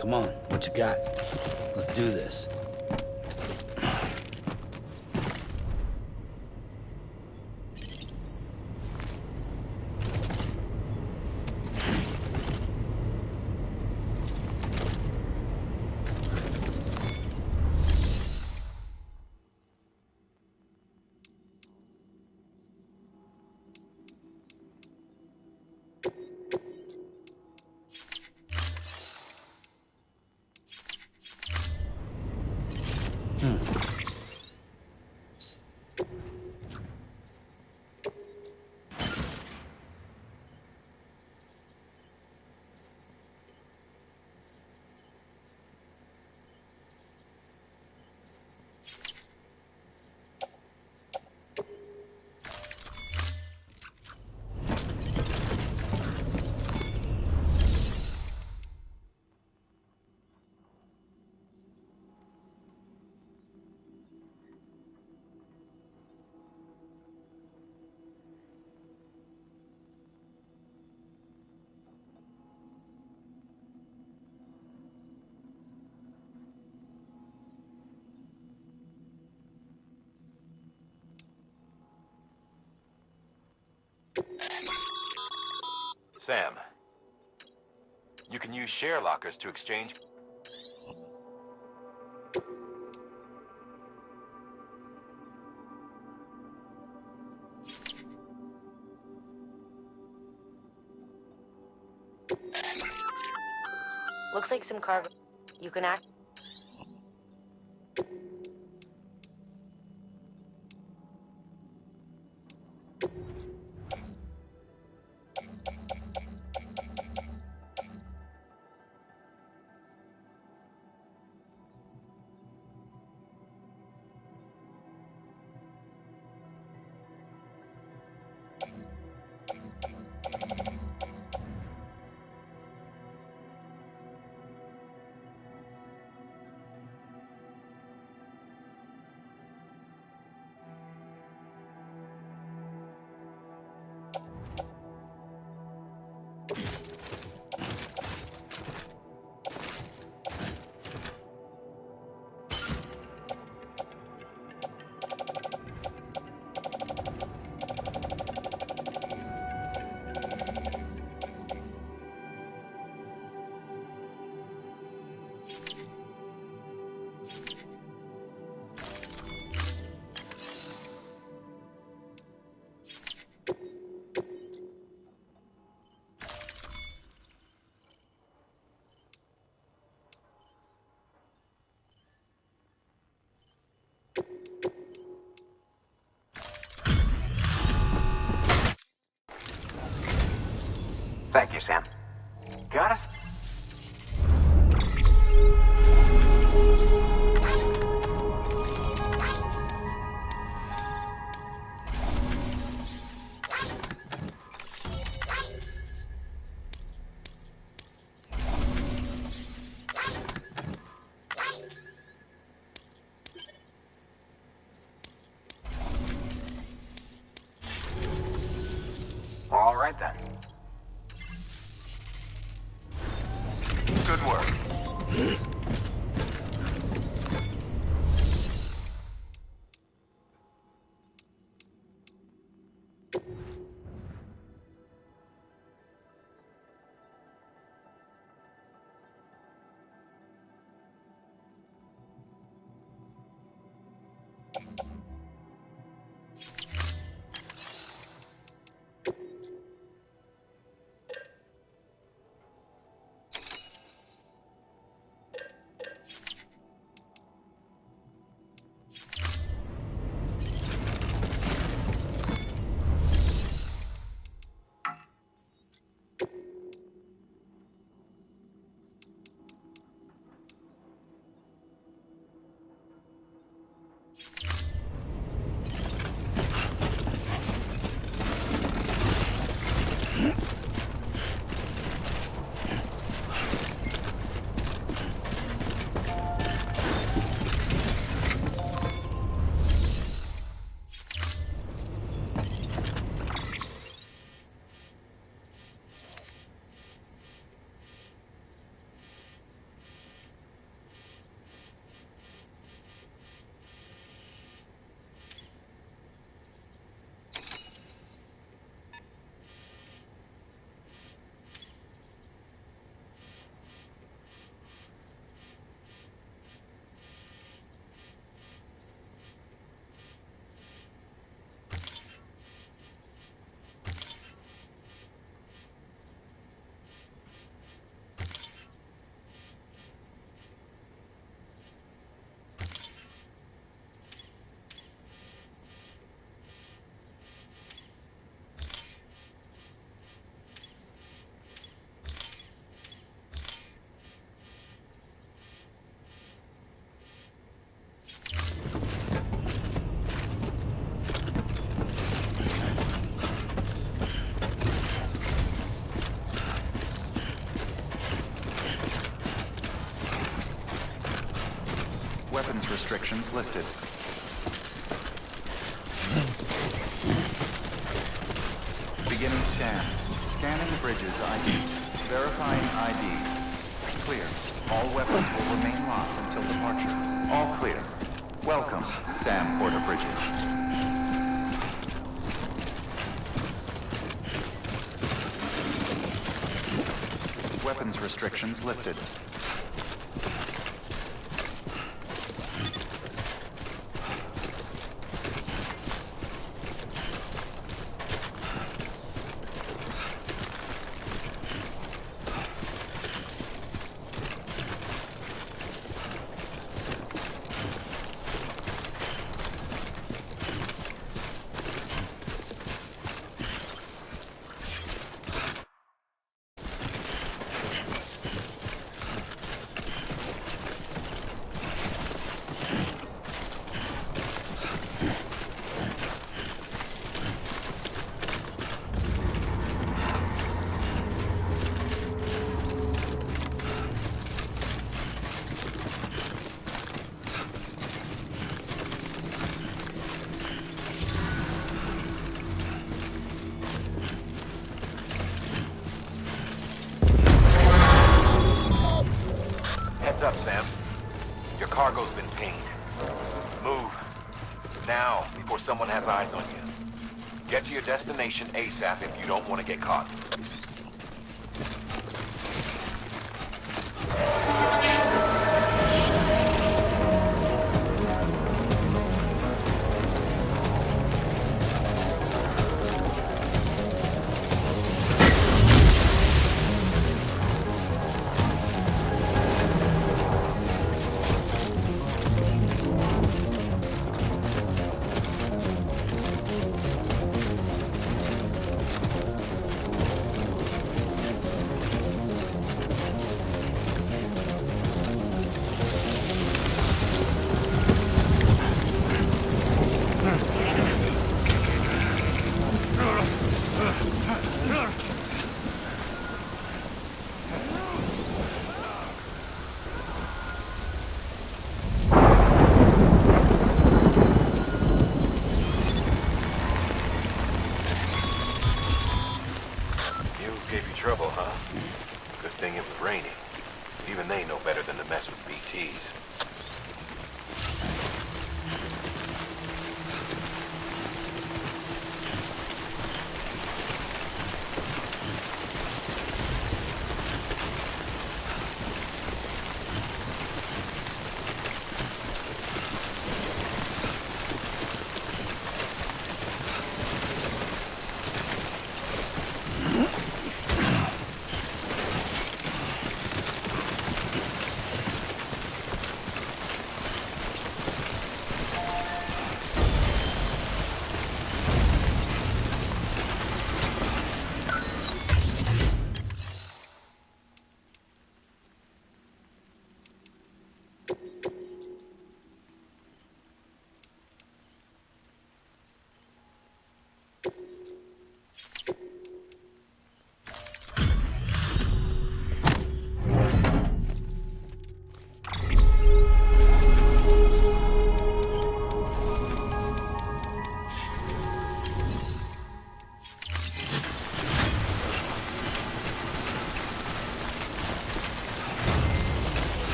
Come on, what you got? Let's do this. Sam, you can use share lockers to exchange. Looks like some cargo. You can act. Thank you, Sam. Got us? All right, then. Good work. restrictions lifted. Beginning scan. Scanning the bridge's ID. Verifying ID. Clear. All weapons will remain locked until departure. All clear. Welcome, Sam Porter Bridges. Weapons restrictions lifted. Heads up, Sam. Your cargo's been pinged. Move. Now, before someone has eyes on you. Get to your destination ASAP if you don't want to get caught. Gave you trouble, huh? Good thing it was raining. Even they know better than to mess with BTs.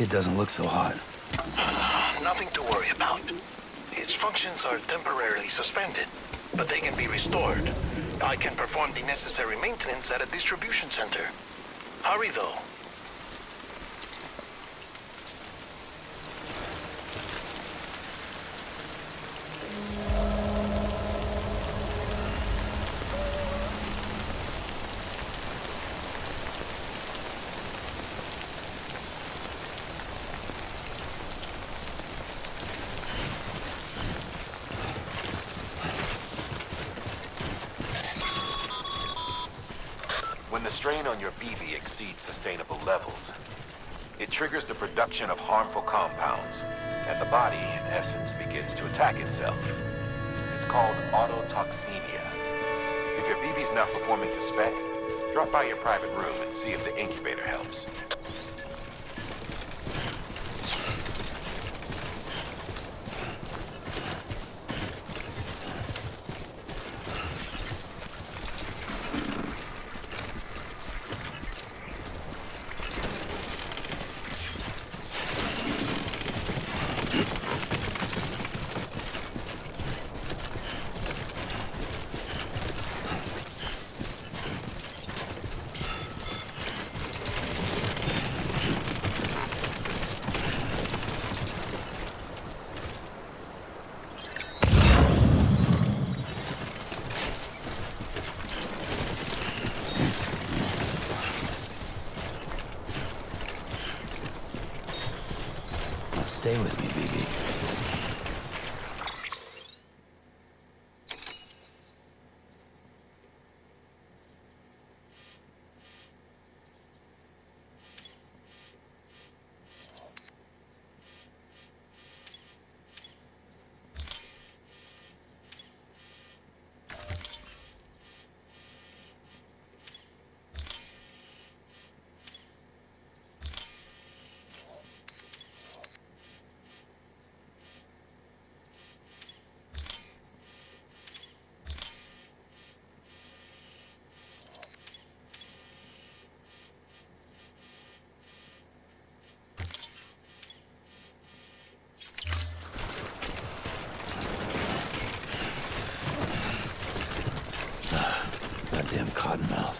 Kid doesn't look so hot. Nothing to worry about. Its functions are temporarily suspended, but they can be restored. I can perform the necessary maintenance at a distribution center. Hurry, though. When the strain on your BB exceeds sustainable levels, it triggers the production of harmful compounds, and the body, in essence, begins to attack itself. It's called autotoxemia. If your BB's not performing to spec, drop by your private room and see if the incubator helps. Stay with me, BB. Goddamn cottonmouth.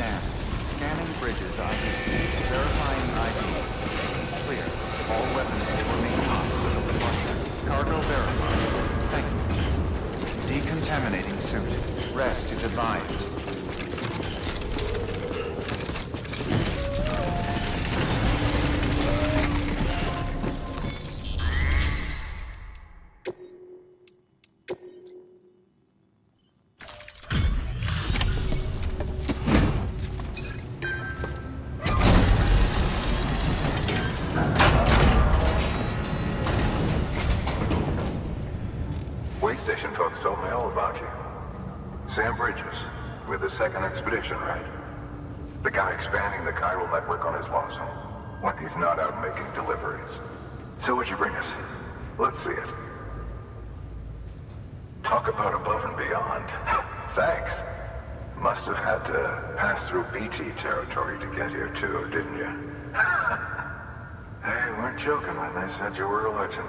scan. Scanning bridges ID. Verifying ID. Clear. All weapons will remain locked until departure. Cargo verified. Thank you. Decontaminating suit. Rest is advised. Station folks told me all about you. Sam Bridges, with the second expedition, right? The guy expanding the chiral network on his lonesome, when he's not out making deliveries. So what'd you bring us? Let's see it. Talk about above and beyond. Thanks. Must have had to pass through BT territory to get here too, didn't you? They weren't joking when they said you were a legend.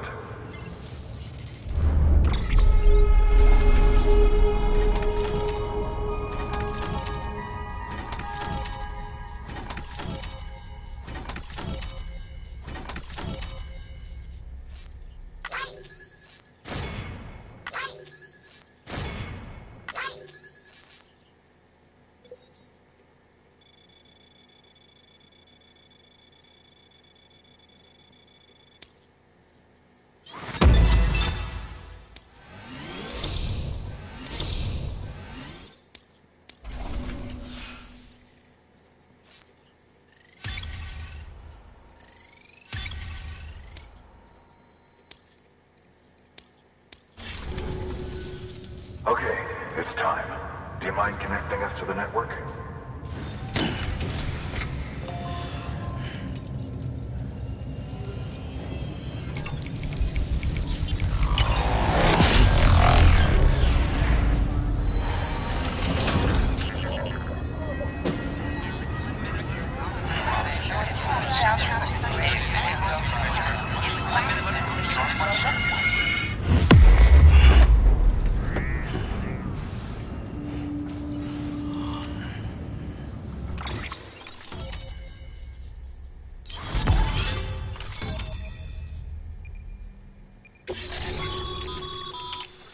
Okay, it's time. Do you mind connecting us to the network?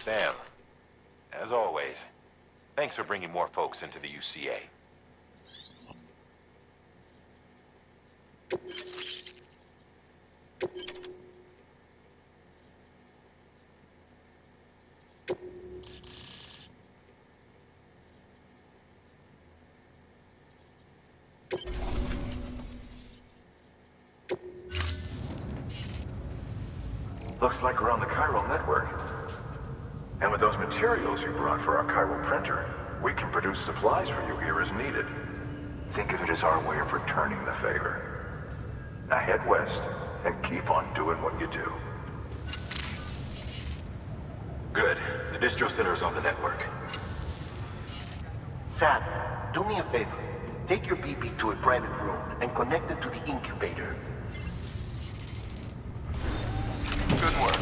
Sam, as always, thanks for bringing more folks into the UCA. Looks like we're on the chiral network. And with those materials you brought for our chiral printer, we can produce supplies for you here as needed. Think of it as our way of returning the favor. Now head west and keep on doing what you do. Good. The distro center is on the network. Sam, do me a favor. Take your BB to a private room and connect it to the incubator. Good work.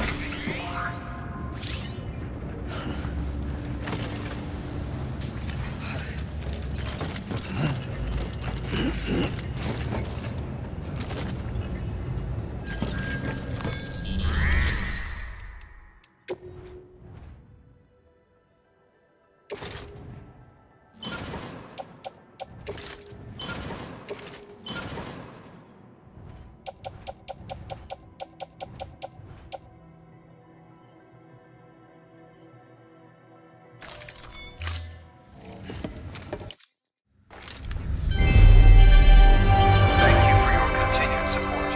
Thank you for your continued support.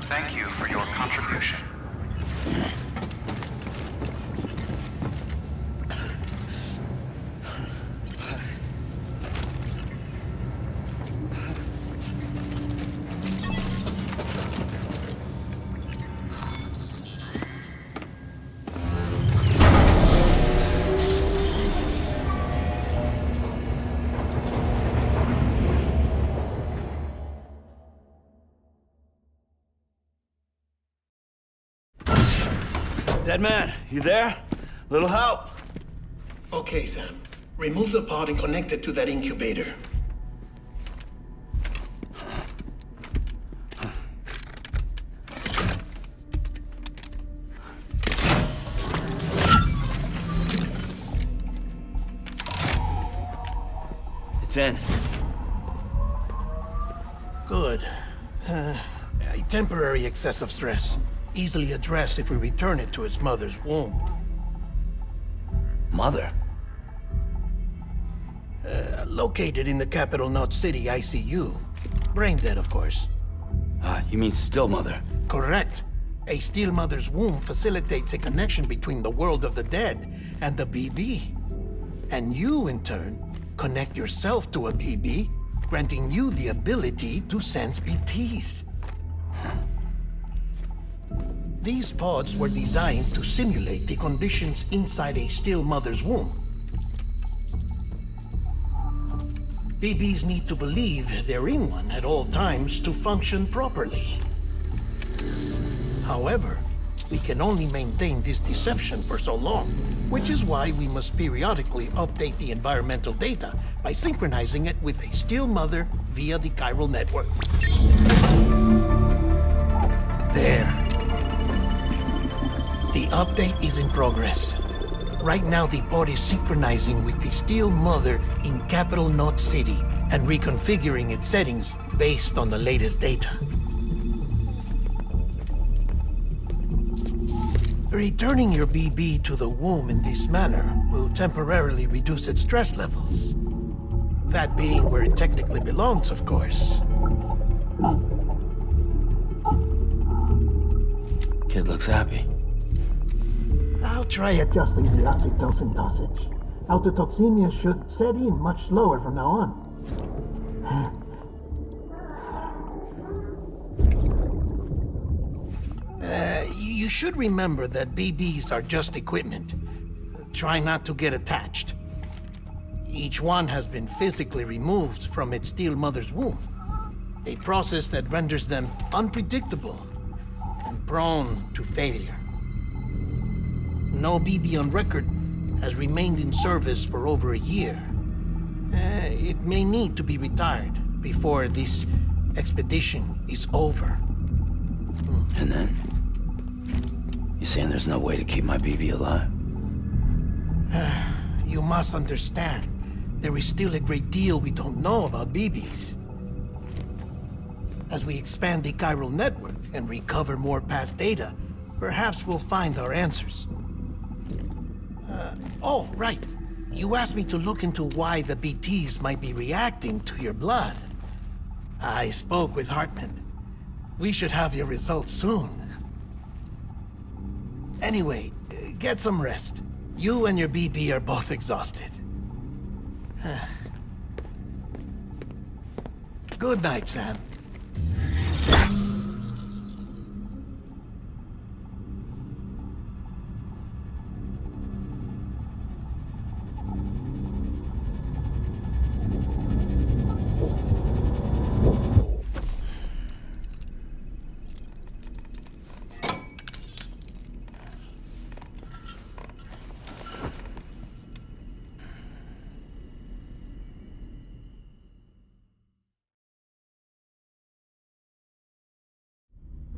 Thank you for your contribution. Dead man, you there? Little help? Okay, Sam. Remove the pod and connect it to that incubator. It's in. Good. A temporary excessive stress. Easily addressed if we return it to its mother's womb. Mother? Located in the capital Knot City ICU. Brain dead, of course. You mean still mother? Correct. A still mother's womb facilitates a connection between the world of the dead and the BB. And you, in turn, connect yourself to a BB, granting you the ability to sense BTs. These pods were designed to simulate the conditions inside a still mother's womb. BBs need to believe they're in one at all times to function properly. However, we can only maintain this deception for so long, which is why we must periodically update the environmental data by synchronizing it with a still mother via the chiral network. There. The update is in progress. Right now, the pod is synchronizing with the still mother in capital Knot City and reconfiguring its settings based on the latest data. Returning your BB to the womb in this manner will temporarily reduce its stress levels. That being where it technically belongs, of course. Kid looks happy. I'll try adjusting the oxytocin dosage. Autotoxemia should set in much slower from now on. You should remember that BBs are just equipment. Try not to get attached. Each one has been physically removed from its still mother's womb. A process that renders them unpredictable and prone to failure. No BB on record has remained in service for over a year. It may need to be retired before this expedition is over. And then? You saying there's no way to keep my BB alive? You must understand, there is still a great deal we don't know about BBs. As we expand the chiral network and recover more past data, perhaps we'll find our answers. Oh, right. You asked me to look into why the BTs might be reacting to your blood. I spoke with Hartman. We should have your results soon. Anyway, get some rest. You and your BB are both exhausted. Good night, Sam.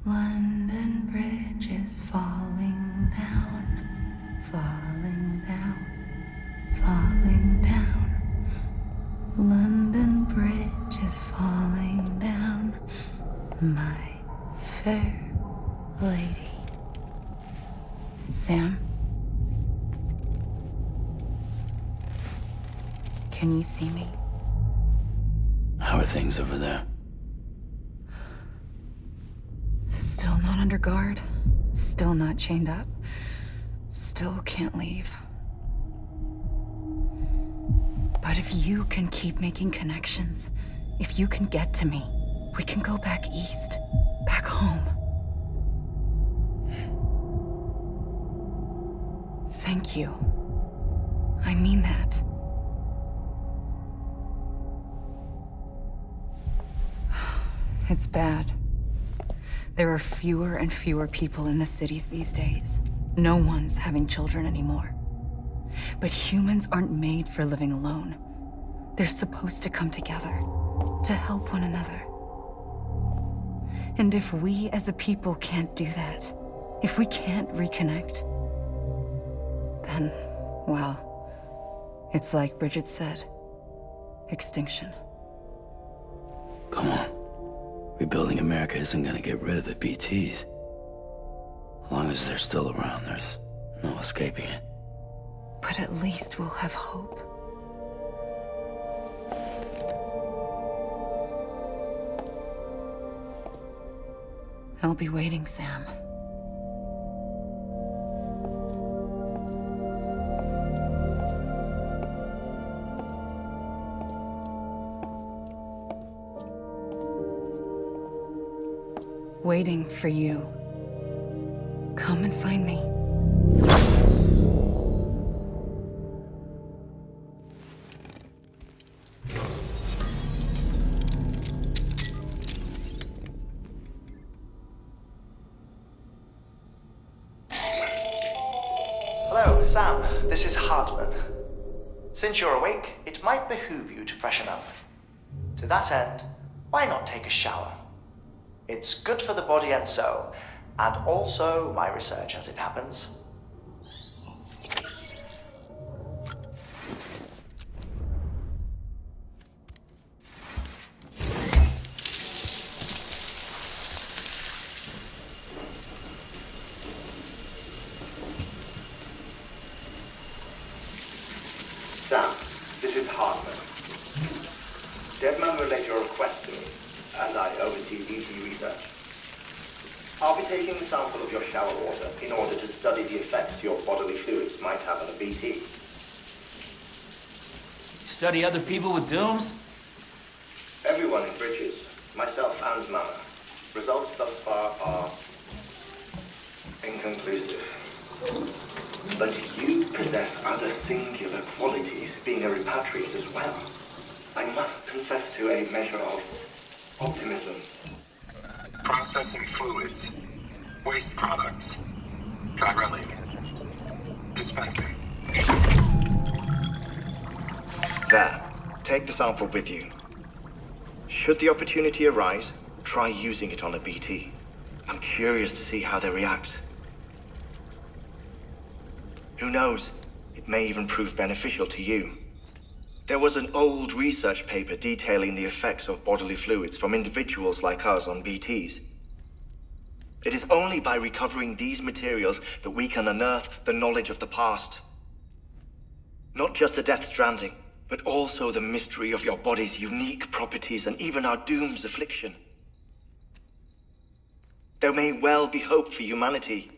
London Bridge is falling down, falling down, falling down. London Bridge is falling down, my fair lady. Sam? Can you see me? How are things over there? Still not under guard, still not chained up, still can't leave. But if you can keep making connections, if you can get to me, we can go back east, back home. Thank you. I mean that. It's bad. There are fewer and fewer people in the cities these days. No one's having children anymore. But humans aren't made for living alone. They're supposed to come together, to help one another. And if we as a people can't do that, if we can't reconnect, then, well, it's like Bridget said, extinction. Come on. Rebuilding America isn't gonna get rid of the BTs. As long as they're still around, there's no escaping it. But at least we'll have hope. I'll be waiting, Sam. Waiting for you. Come and find me. Hello, Sam. This is Hartman. Since you're awake, it might behoove you to freshen up. To that end, why not take a shower? It's good for the body and soul, and also my research as it happens. Sam, this is Hartman. Deadman relayed your request to me, and I oversee BT research. I'll be taking a sample of your shower water in order to study the effects your bodily fluids might have on a BT. Study other people with dooms? Everyone in Bridges, myself and Mama. Results thus far are inconclusive. But you possess other singular qualities, being a repatriate as well. I must confess to a measure of optimism. Processing fluids. Waste products. Dry-relling. Dispensing. There. Take the sample with you. Should the opportunity arise, try using it on a BT. I'm curious to see how they react. Who knows? It may even prove beneficial to you. There was an old research paper detailing the effects of bodily fluids from individuals like us on BTs. It is only by recovering these materials that we can unearth the knowledge of the past. Not just the Death Stranding, but also the mystery of your body's unique properties and even our doom's affliction. There may well be hope for humanity.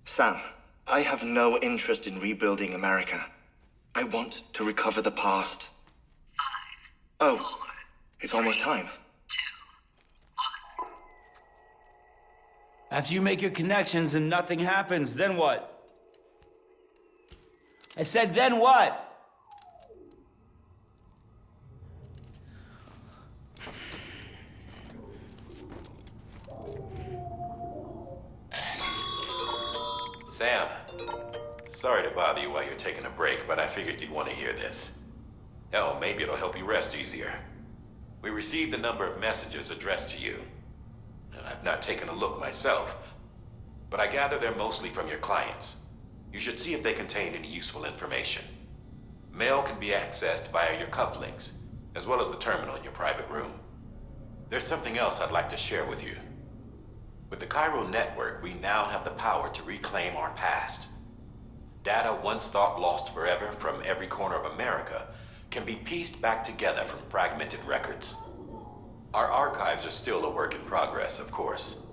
Sam, I have no interest in rebuilding America. I want to recover the past. 5, 4, oh, it's almost time. 2, 1. After you make your connections and nothing happens, then what? I said, then what? Sam, sorry to bother you while you're taking a break, but I figured you'd want to hear this. Hell, maybe it'll help you rest easier. We received a number of messages addressed to you. I've not taken a look myself, but I gather they're mostly from your clients. You should see if they contain any useful information. Mail can be accessed via your cufflinks, as well as the terminal in your private room. There's something else I'd like to share with you. With the Chiral Network, we now have the power to reclaim our past. Data once thought lost forever from every corner of America can be pieced back together from fragmented records. Our archives are still a work in progress, of course.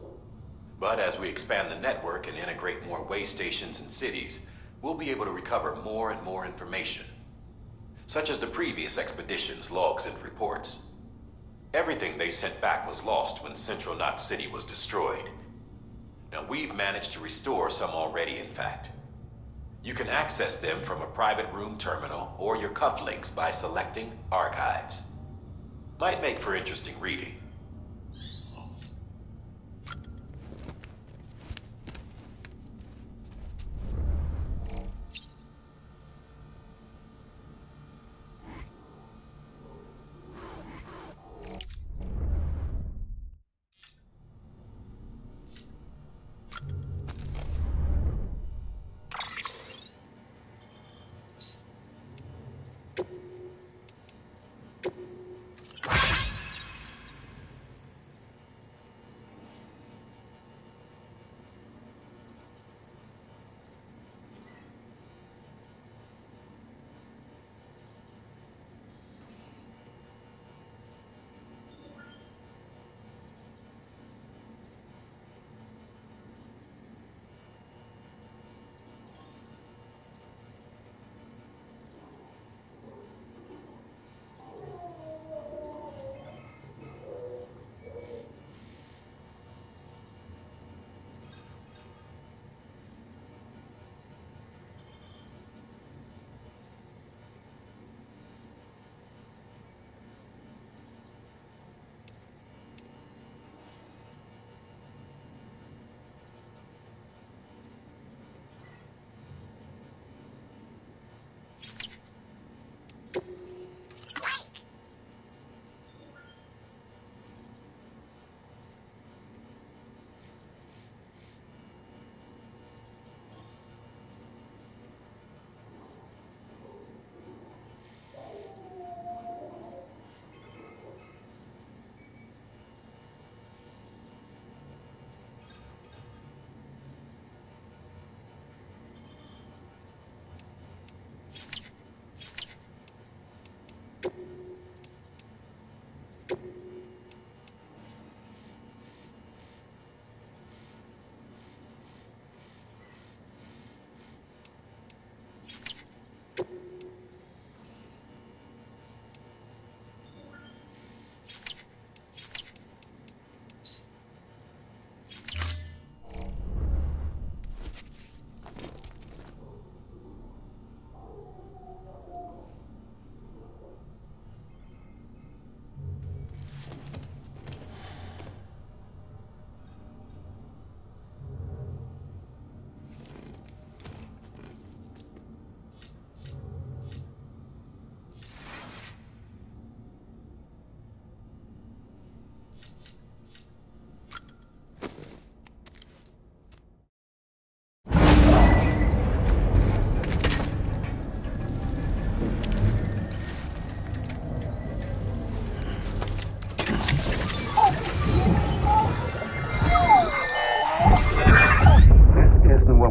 But as we expand the network and integrate more way stations and cities, we'll be able to recover more and more information, such as the previous expedition's logs and reports. Everything they sent back was lost when Central Knot City was destroyed. Now, we've managed to restore some already, in fact. You can access them from a private room terminal or your cufflinks by selecting Archives. Might make for interesting reading.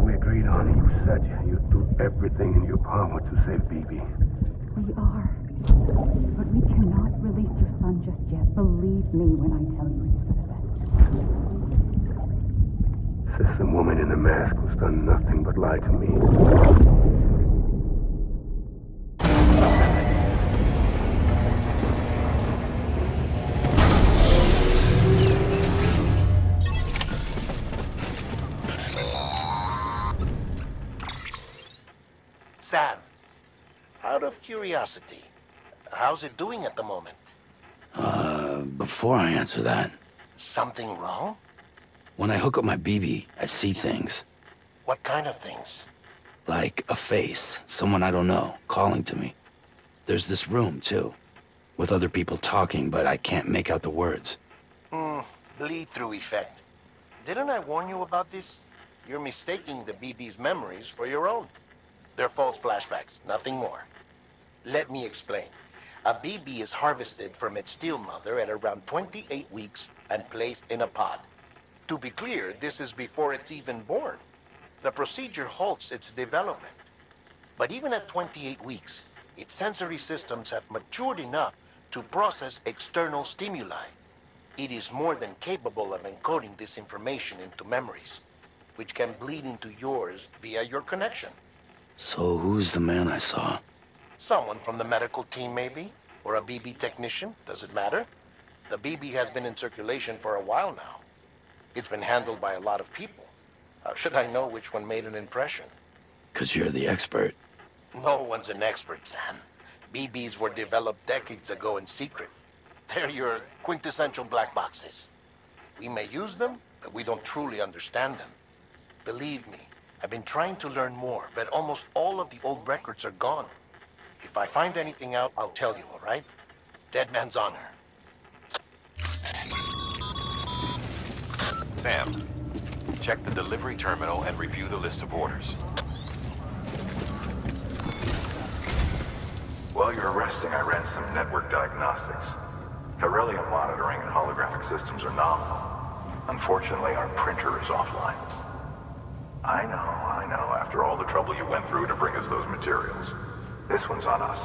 what we agreed on. You said you'd do everything in your power to save BB. We are. But we cannot release your son just yet. Believe me when I tell you it's for the best. Says the woman in the mask who's done nothing but lie to me. Sam, out of curiosity, how's it doing at the moment? Before I answer that, Something wrong? when I hook up my BB, I see things. What kind of things? Like a face, someone I don't know, calling to me. There's this room, too, with other people talking, but I can't make out the words. Bleed-through effect. Didn't I warn you about this? You're mistaking the BB's memories for your own. They're false flashbacks, nothing more. Let me explain. A BB is harvested from its steel mother at around 28 weeks and placed in a pod. To be clear, this is before it's even born. The procedure halts its development. But even at 28 weeks, its sensory systems have matured enough to process external stimuli. It is more than capable of encoding this information into memories, which can bleed into yours via your connection. So who's the man I saw? Someone from the medical team, maybe? Or a BB technician? Does it matter? The BB has been in circulation for a while now. It's been handled by a lot of people. How should I know which one made an impression? 'Cause you're the expert. No one's an expert, Sam. BBs were developed decades ago in secret. They're your quintessential black boxes. We may use them, but we don't truly understand them. Believe me, I've been trying to learn more, but almost all of the old records are gone. If I find anything out, I'll tell you, all right? Dead man's honor. Sam, check the delivery terminal and review the list of orders. While you're resting, I ran some network diagnostics. Beryllium monitoring and holographic systems are nominal. Unfortunately, our printer is offline. I know. After all the trouble you went through to bring us those materials. This one's on us.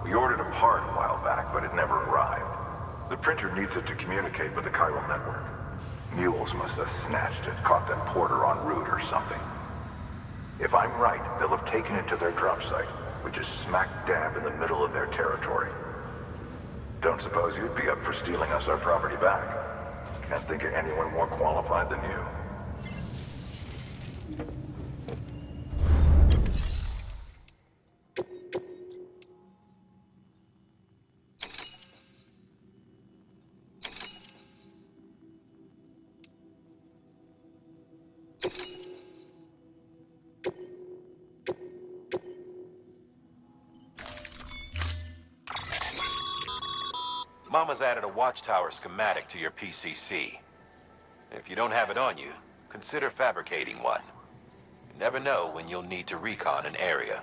We ordered a part a while back, but it never arrived. The printer needs it to communicate with the chiral network. Mules must have snatched it, caught that porter en route or something. If I'm right, they'll have taken it to their drop site, which is smack dab in the middle of their territory. Don't suppose you'd be up for stealing us our property back? Can't think of anyone more qualified than you. Mama's added a watchtower schematic to your PCC. If you don't have it on you, consider fabricating one. You never know when you'll need to recon an area.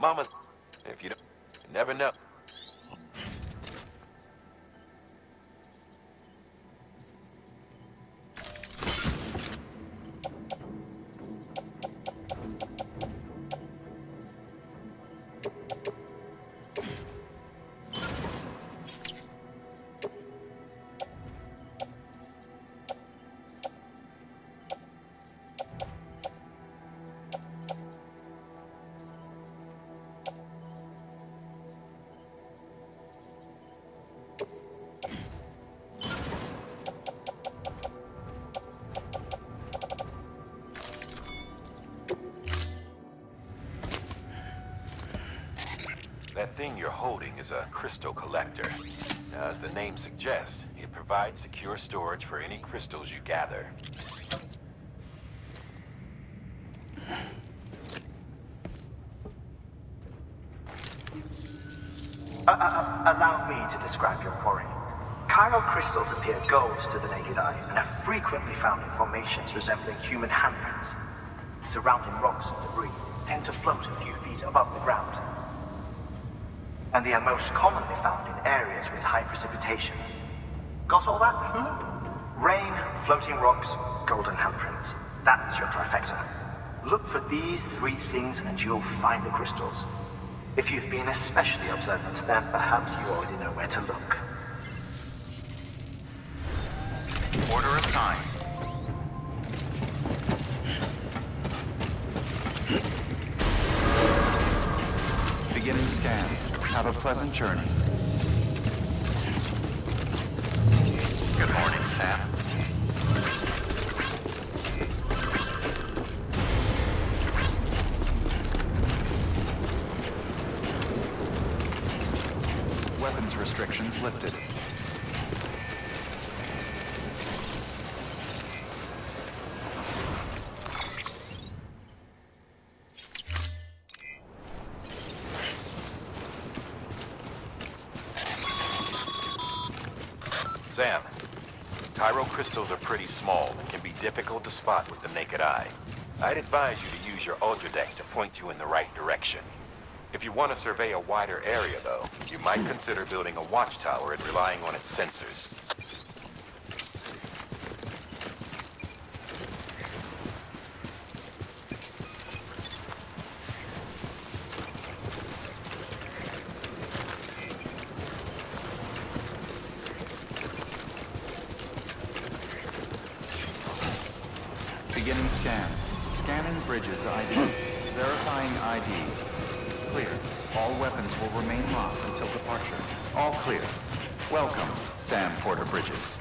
Mama's... If you don't... You never know. That thing you're holding is a crystal collector. Now, as the name suggests, it provides secure storage for any crystals you gather. Allow me to describe your quarry. Chiral crystals appear gold to the naked eye and are frequently found in formations resembling human handprints. surrounding rocks and debris tend to float a few feet above the ground. And they are most commonly found in areas with high precipitation. Got all that? Rain, floating rocks, golden handprints. That's your trifecta. Look for these three things and you'll find the crystals. If you've been especially observant, then perhaps you already know where to look. Order assigned. Beginning scan. Have a pleasant journey. Good morning, Sam. Weapons restrictions lifted. Sam, Tyro crystals are pretty small and can be difficult to spot with the naked eye. I'd advise you to use your Ultra Deck to point you in the right direction. If you want to survey a wider area, though, you might consider building a watchtower and relying on its sensors. Beginning scan. Scanning bridges ID. Verifying ID. Clear. All weapons will remain locked until departure. All clear. Welcome, Sam Porter Bridges.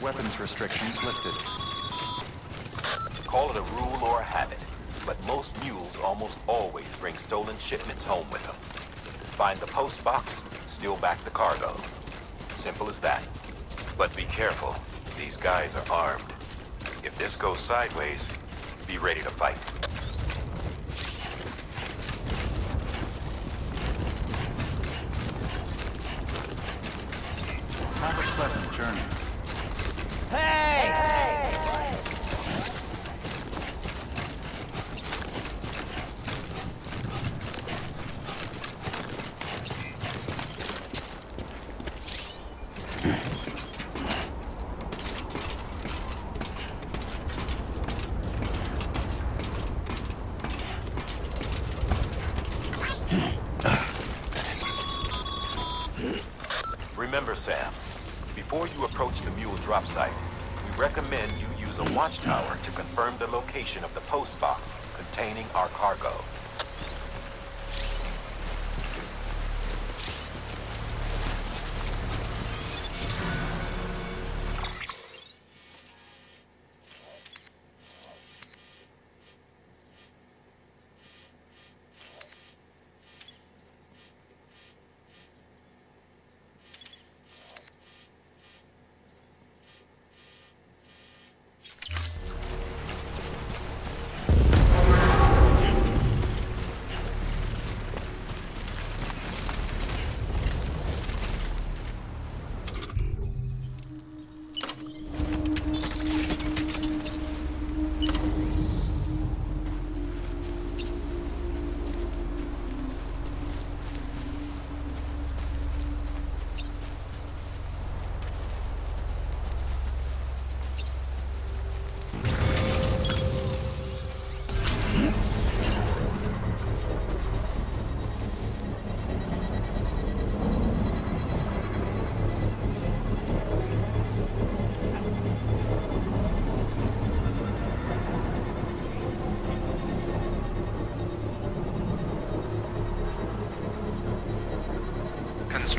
Weapons restrictions lifted. Call it a rule or a habit, but most mules almost always bring stolen shipments home with them. Find the post box, steal back the cargo. Simple as that. But be careful, these guys are armed. If this goes sideways, be ready to fight. Have a pleasant journey. Remember, Sam, before you approach the mule drop site, we recommend you use a watchtower to confirm the location of the post box containing our cargo.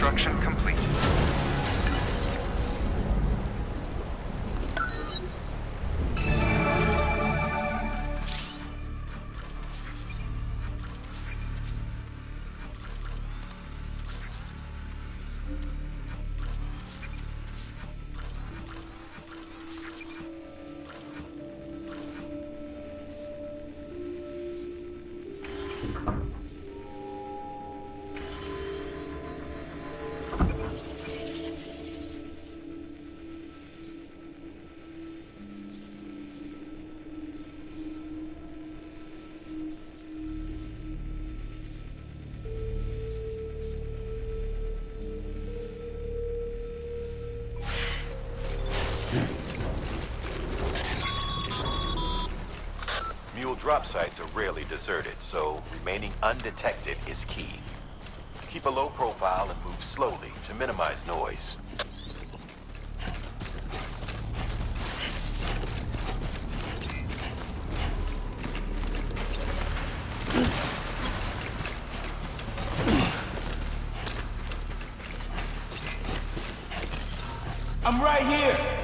Construction complete. Mule drop sites are rarely deserted, so remaining undetected is key. Keep a low profile and move slowly to minimize noise. I'm right here!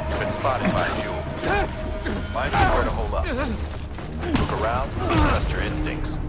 You've been spotted by a mule. Find somewhere to hold up. Look around and trust your instincts.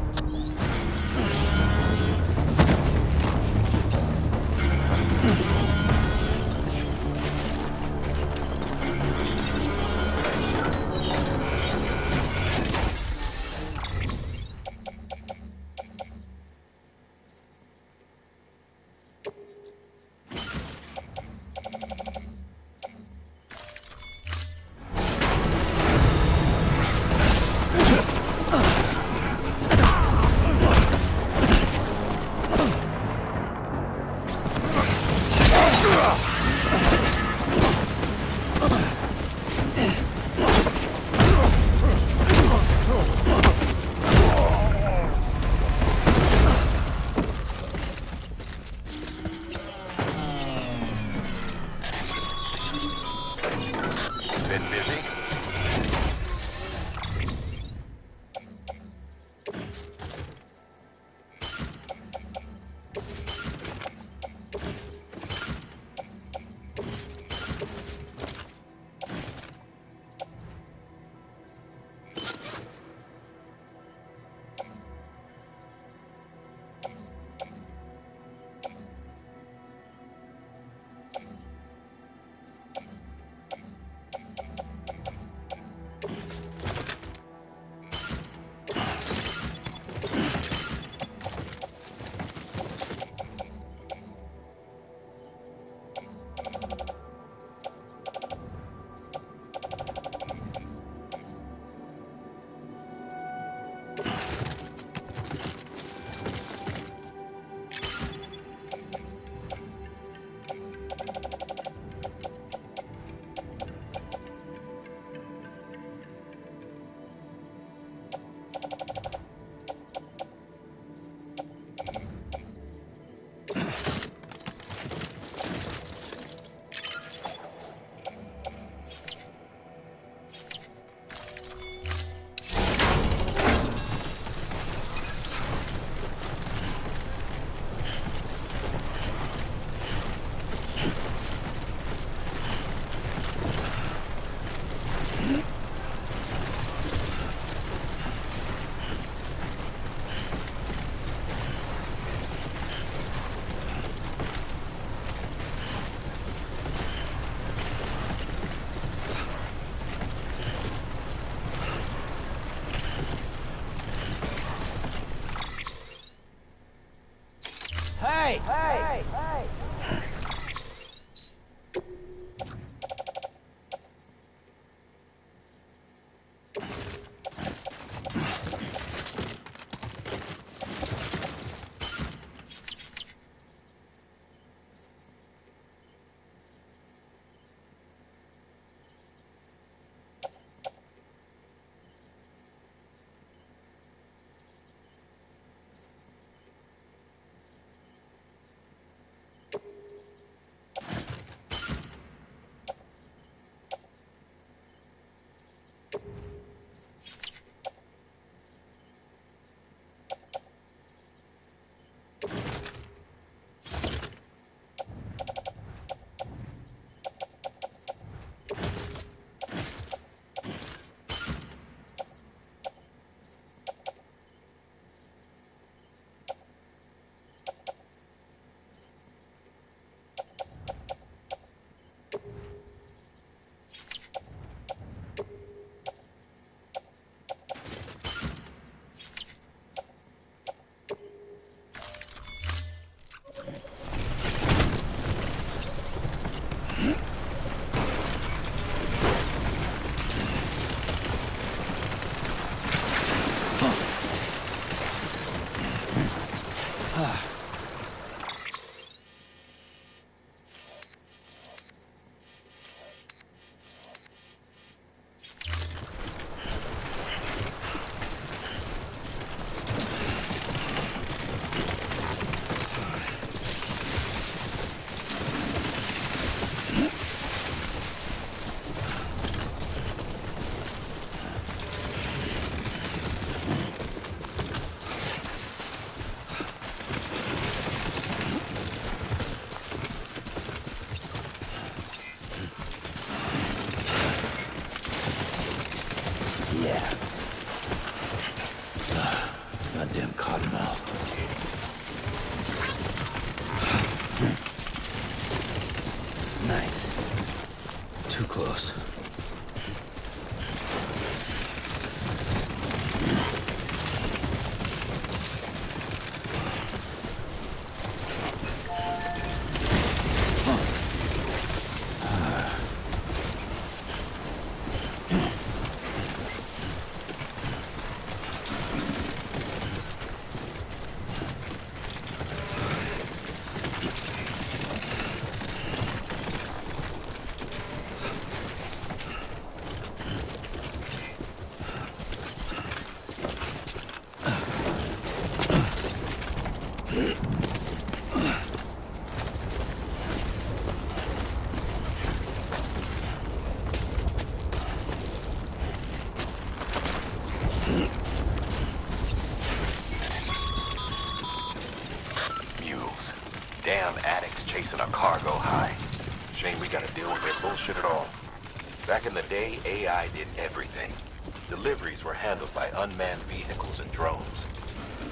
Hey! Hey! Yeah. Goddamn cottonmouth. Nice. Too close. Mules. Damn addicts chasing a cargo high. Shame we gotta deal with their bullshit at all. Back in the day, AI did everything. Deliveries were handled by unmanned vehicles and drones.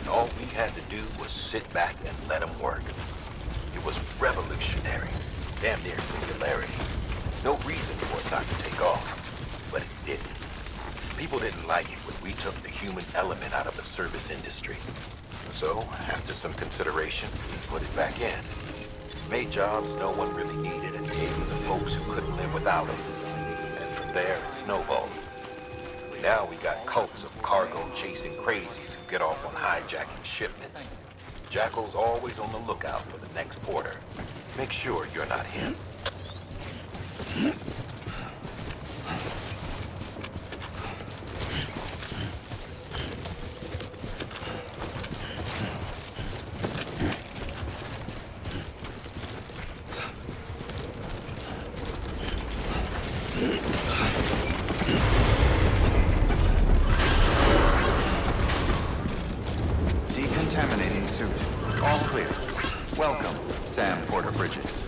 And all we had to do was sit back and let them work. It was revolutionary. Damn near singularity. No reason for it not to take off. But it didn't. People didn't like it when we took the human element out of the service industry. So, after some consideration, we put it back in. Made jobs no one really needed and gave them to folks who couldn't live without them. And from there, it snowballed. Now we got cults of cargo-chasing crazies who get off on hijacking shipments. Jackal's always on the lookout for the next porter. Make sure you're not him. Decontaminating suit. All clear. Welcome, Sam Porter Bridges.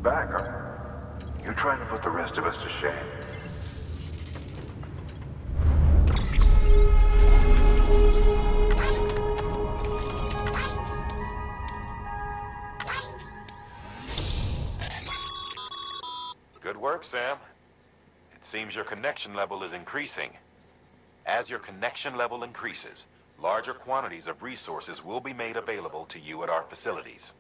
Back, are you? You trying to put the rest of us to shame? work, Sam. It seems your connection level is increasing. As your connection level increases, larger quantities of resources will be made available to you at our facilities.